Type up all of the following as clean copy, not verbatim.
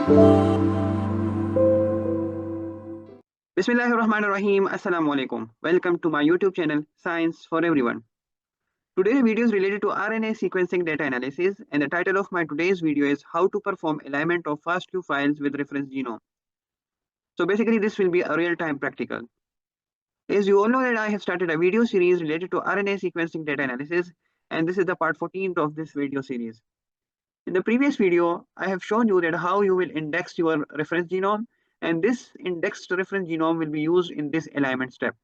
Bismillahirrahmanirrahim. Assalamu alaikum. Welcome to my YouTube channel, Science for Everyone. Today's video is related to RNA sequencing data analysis, and the title of my today's video is How to Perform Alignment of FASTQ files with Reference Genome. So basically, this will be a real-time practical. As you all know that I have started a video series related to RNA sequencing data analysis, and this is the part 14th of this video series. In the previous video, I have shown you that how you will index your reference genome, and this indexed reference genome will be used in this alignment step.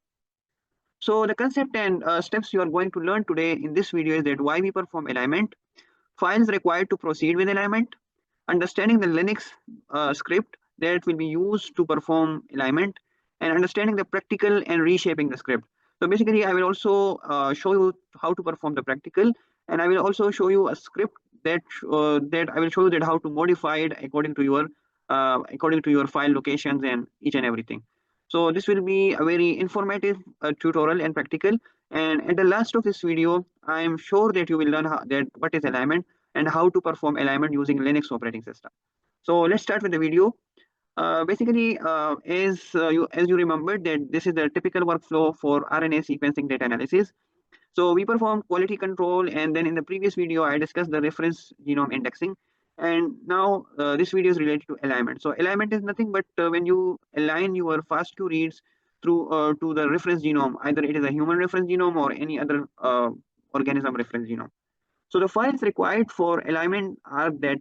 So the concept and steps you are going to learn today in this video is that why we perform alignment, files required to proceed with alignment, understanding the Linux script that will be used to perform alignment, and understanding the practical and reshaping the script. So basically, I will also show you how to perform the practical, and I will also show you a script that I will show you that how to modify it according to your file locations and each and everything. So this will be a very informative tutorial and practical. And at the last of this video, I am sure that you will learn what is alignment and how to perform alignment using Linux operating system. So let's start with the video. Basically, as you remembered that this is the typical workflow for RNA sequencing data analysis. So we perform quality control, and then in the previous video, I discussed the reference genome indexing. And now this video is related to alignment. So alignment is nothing but when you align your FASTQ reads through to the reference genome, either it is a human reference genome or any other organism reference genome. So the files required for alignment are that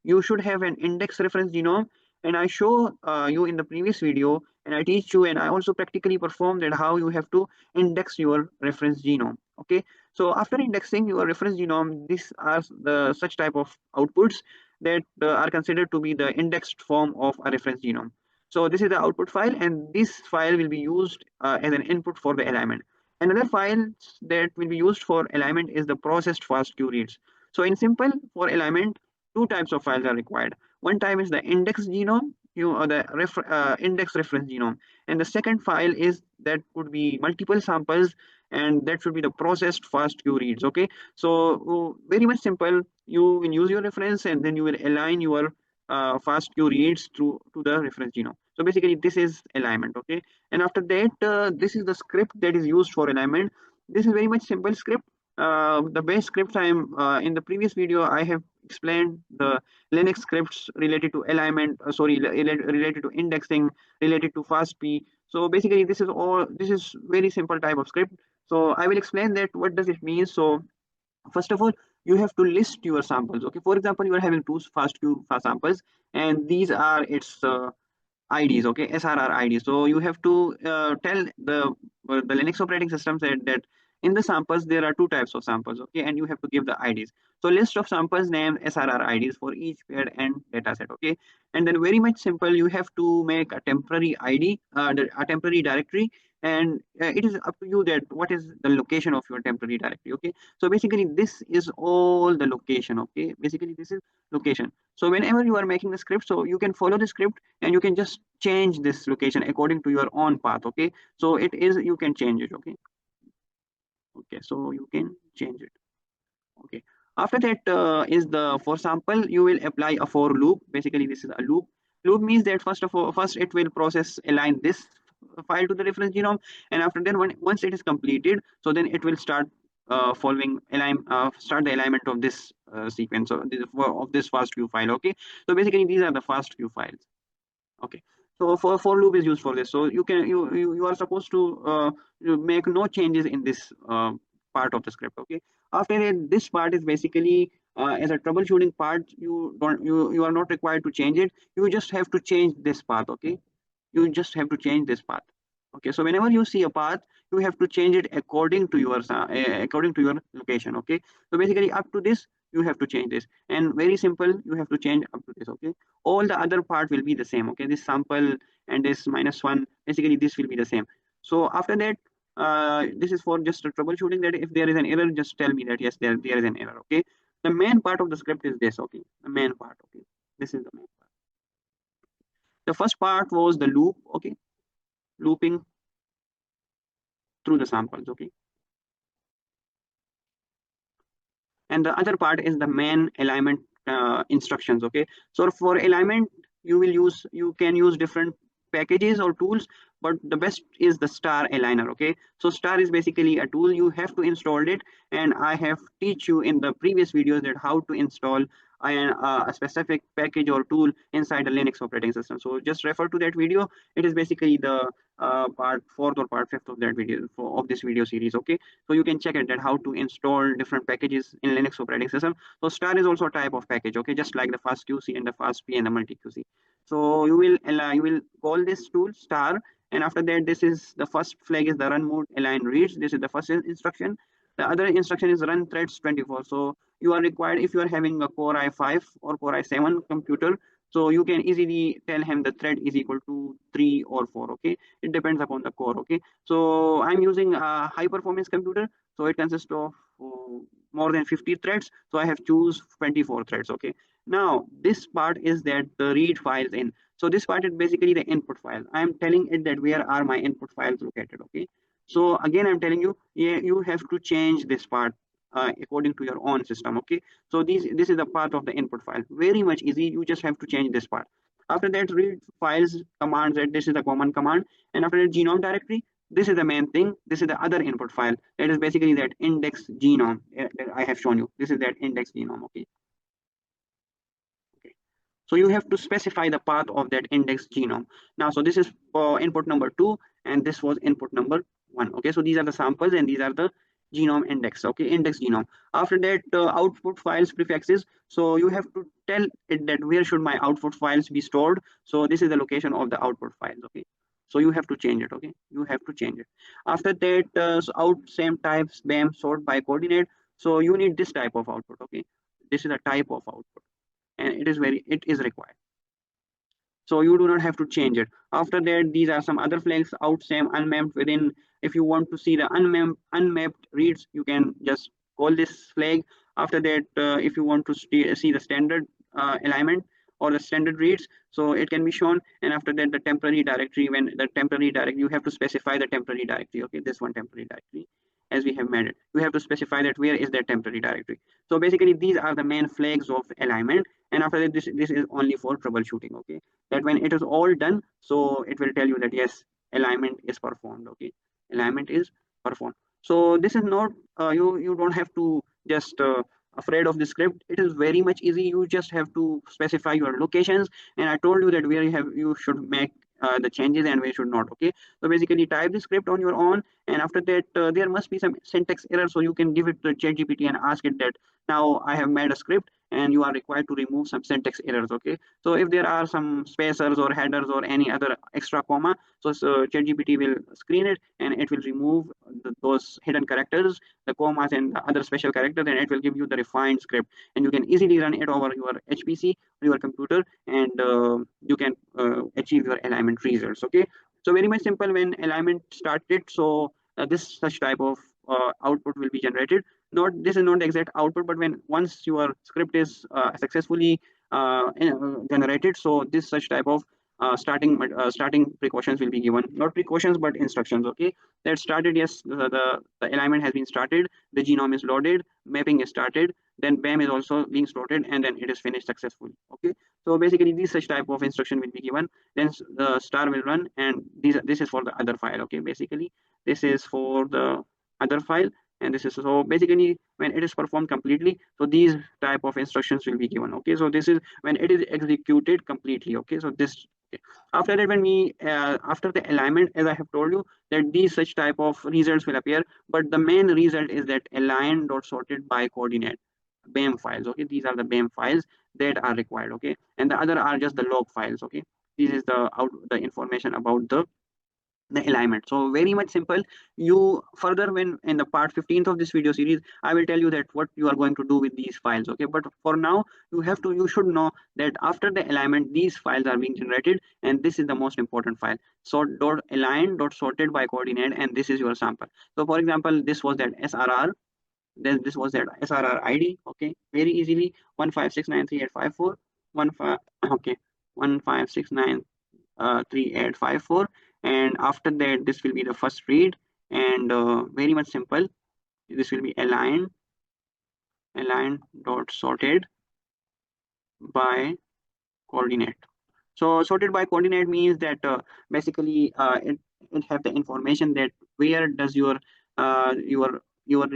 you should have an index reference genome, and I show you in the previous video, and I teach you, and I also practically perform that how you have to index your reference genome. Okay, so after indexing your reference genome, these are the such type of outputs that are considered to be the indexed form of a reference genome. So this is the output file, and this file will be used as an input for the alignment. Another file that will be used for alignment is the processed FASTQ reads. So in simple, for alignment, two types of files are required. One type is the index genome, the index reference genome, and the second file is that could be multiple samples, and that should be the processed FASTQ reads. Okay, so very much simple. You will use your reference, and then you will align your FASTQ reads to the reference genome. So basically, this is alignment. Okay, and after that, this is the script that is used for alignment. This is very much simple script. The base scripts in the previous video, I have explained the Linux scripts related to alignment, related to indexing, related to FastP. So basically, this is very simple type of script. So I will explain that what does it mean. So first of all, you have to list your samples. Okay, for example, you are having two FastQ samples, and these are its IDs, okay, SRR IDs. So you have to tell the Linux operating system said that in the samples there are two types of samples, okay, and you have to give the IDs. So list of samples named SRR IDs for each paired and dataset, okay, and then very much simple. You have to make a temporary ID, a temporary directory, and it is up to you that what is the location of your temporary directory, okay. So basically this is all the location, okay. Basically this is location. So whenever you are making the script, so you can follow the script and you can just change this location according to your own path, okay. So it is, you can change it, okay. Okay, so you can change it, okay. After that is the for sample, you will apply a for loop. Basically this is a loop means that first it will process align this file to the reference genome, and after then once it is completed, so then it will start start the alignment of this sequence of this FASTQ file, okay. So basically these are the FASTQ files, okay. So for loop is used for this. So you are supposed to make no changes in this part of the script, okay. After that, this part is basically as a troubleshooting part. You are not required to change it. You just have to change this path, okay. You just have to change this path, okay. So whenever you see a path, you have to change it according to your location, okay. So basically up to this you have to change this, and very simple, you have to change up to this, okay. All the other part will be the same, okay. This sample and this -1, basically this will be the same. So after that, this is for just a troubleshooting, that if there is an error, just tell me that yes, there is an error, okay. The main part of the script is this, okay. The main part, okay. This is the main part. The first part was the loop, okay, looping through the samples, okay. And the other part is the main alignment instructions, okay. So for alignment, you can use different packages or tools, but the best is the star aligner. Okay, so star is basically a tool. You have to install it, and I have teach you in the previous videos that how to install a specific package or tool inside a Linux operating system. So just refer to that video. It is basically the part fourth or part fifth of that video of this video series. Okay, so you can check it that how to install different packages in Linux operating system. So star is also a type of package. Okay, just like the FASTQ and the FASTP and the multi-QC. So you will call this tool star, and after that, this is the first flag is the run mode align reads. This is the first instruction. The other instruction is run threads 24. So you are required if you are having a Core i5 or Core i7 computer. So you can easily tell him the thread is equal to 3 or 4. Okay, it depends upon the core. Okay, so I'm using a high performance computer, so it consists of more than 50 threads. So I have choose 24 threads. Okay, now this part is that the read files in. So this part is basically the input file. I'm telling it that where are my input files located. Okay, so again I'm telling you, yeah, you have to change this part according to your own system. Okay, so this is the part of the input file. Very much easy. You just have to change this part. After that, read files commands, that this is the common command, and after that, genome directory. This is the main thing. This is the other input file. That is basically that index genome that I have shown you. This is that index genome. Okay. Okay. So you have to specify the path of that index genome. Now, so this is input number 2, and this was input number 1. Okay, so these are the samples, and these are the genome index. Okay, index genome. After that, output files prefixes. So you have to tell it that where should my output files be stored. So this is the location of the output files. Okay, so you have to change it. Okay, you have to change it. After that, so out same types BAM sort by coordinate. So you need this type of output. Okay, this is a type of output, and it is required, so you do not have to change it. After that, these are some other flags: out same unmapped within. If you want to see the unmapped reads, you can just call this flag. After that, if you want to see the standard alignment or the standard reads, so it can be shown. And after that, the temporary directory, when the temporary directory, you have to specify the temporary directory. Okay, this one temporary directory, as we have made it, you have to specify that where is that temporary directory. So basically these are the main flags of alignment. And after that, this is only for troubleshooting. Okay, that when it is all done, so it will tell you that yes, alignment is performed. Okay, alignment is performed. So this is not you don't have to just afraid of the script. It is very much easy. You just have to specify your locations, and I told you that where you should make the changes and where should not. Okay, so basically type the script on your own, and after that there must be some syntax error, so you can give it to ChatGPT and ask it that now I have made a script and you are required to remove some syntax errors. Okay, so if there are some spacers or headers or any other extra comma, so ChatGPT will screen it and it will remove those hidden characters, the commas and the other special characters, and it will give you the refined script, and you can easily run it over your HPC or your computer, and you can achieve your alignment results. Okay, so very much simple. When alignment started, so this such type of output will be generated. Not this is not the exact output, but when once your script is successfully generated, so this such type of starting precautions will be given. Not precautions but instructions. Okay, that started, yes, the alignment has been started, the genome is loaded, mapping is started, then BAM is also being sorted, and then it is finished successfully. Okay, so basically these such type of instruction will be given, then the star will run, and this is for the other file. Okay, basically this is for the other file, and this is so basically when it is performed completely, so these type of instructions will be given. Okay, so this is when it is executed completely. Okay, so this okay. After that, when we after the alignment, as I have told you, that these such type of results will appear, but the main result is that aligned or sorted by coordinate BAM files. Okay, these are the BAM files that are required. Okay, and the other are just the log files. Okay, this is the information about the alignment. So very much simple. You further, when in the part 15th of this video series, I will tell you that what you are going to do with these files. Okay, but for now you should know that after the alignment these files are being generated, and this is the most important file. Sort dot align dot sorted by coordinate, and this is your sample. So for example, this was that SRR, then this was that SRR ID. Okay, very easily 15693.854 15 okay 1569 3854, and after that this will be the first read, and very much simple, this will be aligned dot sorted by coordinate. So sorted by coordinate means that basically it have the information that where does your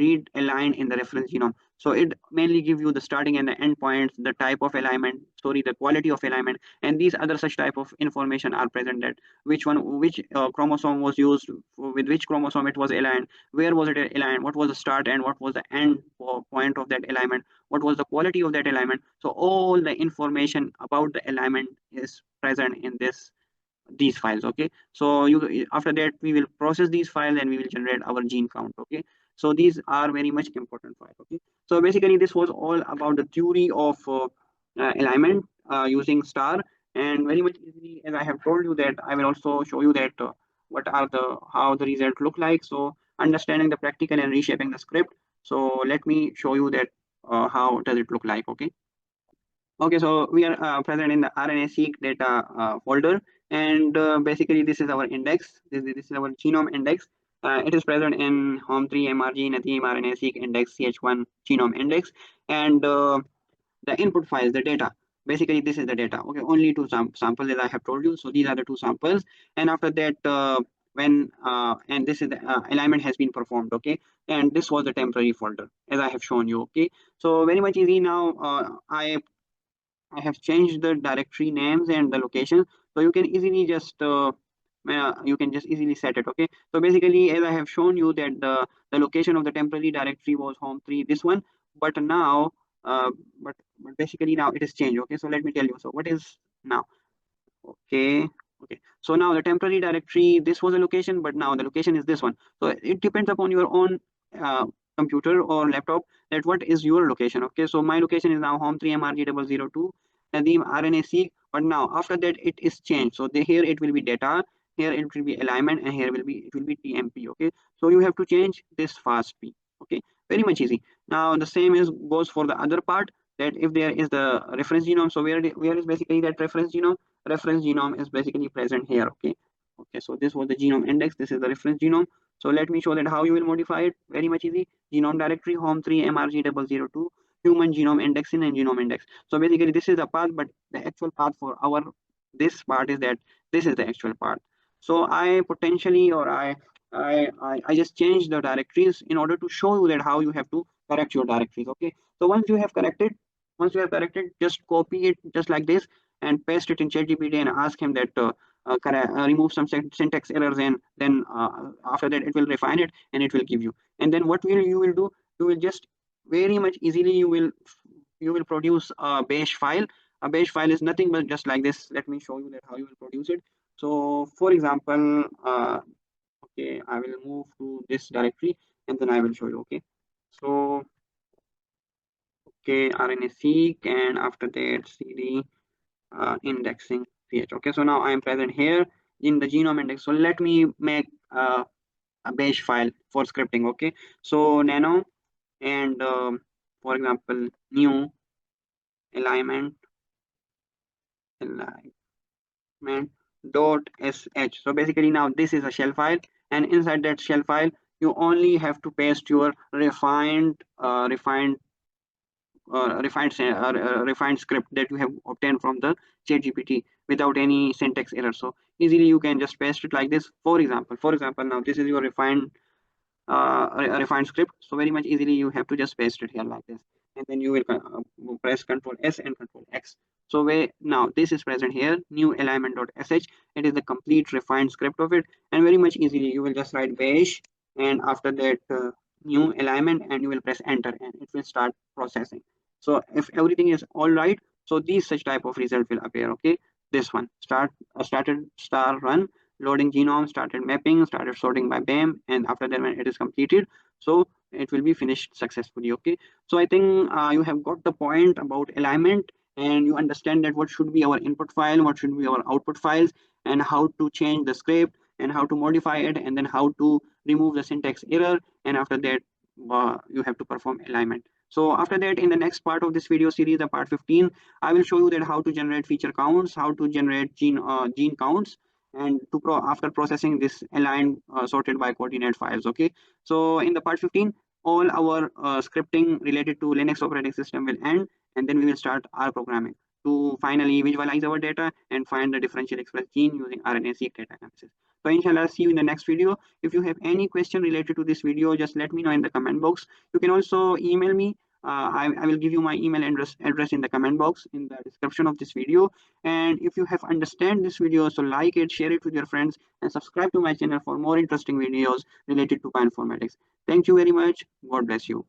read align in the reference genome. So it mainly give you the starting and the end points, the type of alignment, sorry, the quality of alignment, and these other such type of information are present, that which chromosome was used, with which chromosome it was aligned, where was it aligned, what was the start and what was the end point of that alignment, what was the quality of that alignment. So all the information about the alignment is present in these files. Okay, so you after that we will process these files and we will generate our gene count. Okay, so these are very much important files. Okay, so basically this was all about the theory of alignment using star, and very much easily, as I have told you, that I will also show you that what are the how the result look like. So understanding the practical and reshaping the script. So let me show you that how does it look like. Okay. Okay, so we are present in the RNA-Seq data folder, and basically this is our index. This is our genome index. It is present in home3 MRG Nadim RNA-Seq index CH1 genome index, and the input files, the data. Basically, this is the data. Okay, only two samples that I have told you. So these are the two samples, and after that, when and this is the alignment has been performed. Okay, and this was the temporary folder as I have shown you. Okay, so very much easy now. I have changed the directory names and the location, so you can just easily set it. Okay, so basically, as I have shown you that the location of the temporary directory was home3, this one, but now uh, but basically now it is changed. Okay, so let me tell you. So what is now? Okay. Okay. So now the temporary directory, this was a location, but now the location is this one. So it depends upon your own uh, computer or laptop that what is your location. Okay. So my location is now home3 MRG002 Nadim RNA-Seq. But now after that it is changed. So here it will be data, here it will be alignment, and here it will be TMP. Okay. So you have to change this FASTP. Okay. Very much easy. Now the same is goes for the other part, that if there is the reference genome. So where is basically that reference genome? Reference genome is basically present here. Okay. Okay, so this was the genome index, this is the reference genome. So let me show that how you will modify it. Very much easy. Genome directory home3 MRG002 human genome indexing and genome index. So basically this is the path, but the actual path for our this part is that this is the actual part. So I potentially, or I just changed the directories in order to show you that how you have to correct your directories. Okay, so once you have corrected, just copy it just like this and paste it in ChatGPT and ask him that remove some syntax errors, and then after that it will refine it and it will give you. And then what will you will do? You will just very much easily you will produce a bash file. A bash file is nothing but just like this. Let me show you that how you will produce it. So for example, okay, I will move to this directory and then I will show you. Okay, so okay, RNA-Seq, and after that cd indexing ph. Okay, so now I am present here in the genome index. So let me make a bash file for scripting. Okay, so nano and for example new alignment alignment dot sh. So basically now this is a shell file, and inside that shell file you only have to paste your refined script that you have obtained from the ChatGPT without any syntax error. So easily you can just paste it like this. For example, now this is your a refined script. So very much easily you have to just paste it here like this, and then you will press Control S and Control X. So now this is present here, new alignment.sh. It is the complete refined script of it, and very much easily you will just write bash and after that new alignment, and you will press enter and it will start processing. So if everything is all right, so these such type of result will appear. Okay, this one started star run, loading genome, started mapping, started sorting by BAM, and after that when it is completed, so it will be finished successfully. Okay, so I think you have got the point about alignment, and you understand that what should be our input file, what should be our output files, and how to change the script, and how to modify it, and then how to remove the syntax error, and after that you have to perform alignment. So after that, in the next part of this video series, the part 15, I will show you that how to generate feature counts, how to generate gene counts, and after processing this aligned sorted by coordinate files. Okay, so in the part 15 all our scripting related to Linux operating system will end, and then we will start our programming. to finally visualize our data and find the differential express gene using RNA-seq data analysis. So inshallah, see you in the next video. If you have any question related to this video, just let me know in the comment box. You can also email me. I will give you my email address in the comment box in the description of this video. And if you have understand this video, so like it, share it with your friends, and subscribe to my channel for more interesting videos related to bioinformatics. Thank you very much. God bless you.